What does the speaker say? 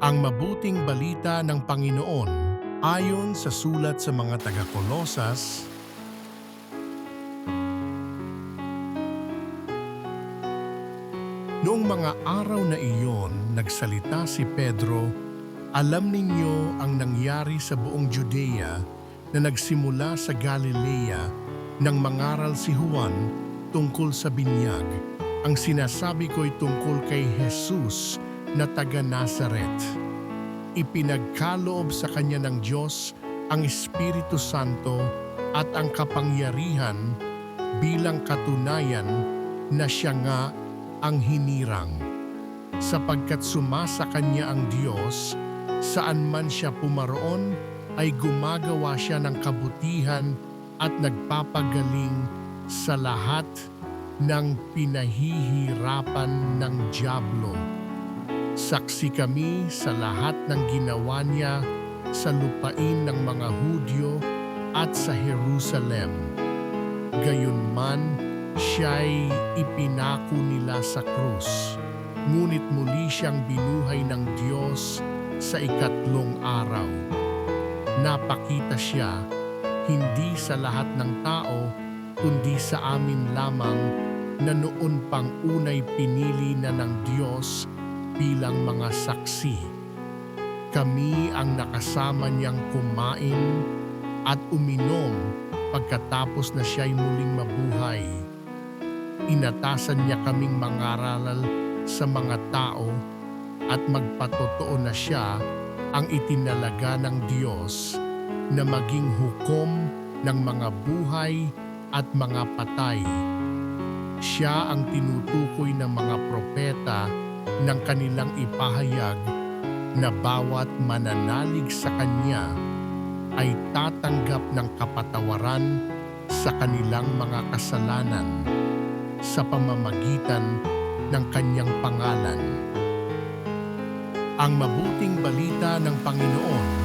Ang mabuting balita ng Panginoon ayon sa sulat sa mga taga-Kolosas. Noong mga araw na iyon, nagsalita si Pedro, "Alam ninyo ang nangyari sa buong Judea na nagsimula sa Galilea nang mangaral si Juan tungkol sa binyag. Ang sinasabi ko'y tungkol kay Jesus na taga Nazaret. Ipinagkaloob sa kanya ng Diyos ang Espiritu Santo at ang kapangyarihan bilang katunayan na siya nga ang hinirang. Sapagkat sumasa kanya ang Diyos, saan man siya pumaroon ay gumagawa siya ng kabutihan at nagpapagaling sa lahat ng pinahihirapan ng dyablo. Saksi kami sa lahat ng ginawa niya sa lupain ng mga Hudyo at sa Jerusalem. Gayunman, siya'y ipinako nila sa krus, ngunit muli siyang binuhay ng Diyos sa ikatlong araw. Napakita siya hindi sa lahat ng tao, kundi sa amin lamang na noon pang unay pinili na ng Diyos bilang mga saksi. Kami ang nakasama niyang kumain at uminom pagkatapos na siya'y muling mabuhay. Inatasan niya kaming mangaral sa mga tao at magpatotoo na siya ang itinalaga ng Diyos na maging hukom ng mga buhay at mga patay. Siya ang tinutukoy ng mga propeta ng kanilang ipahayag na bawat mananalig sa Kanya ay tatanggap ng kapatawaran sa kanilang mga kasalanan sa pamamagitan ng Kanyang pangalan. Ang mabuting balita ng Panginoon.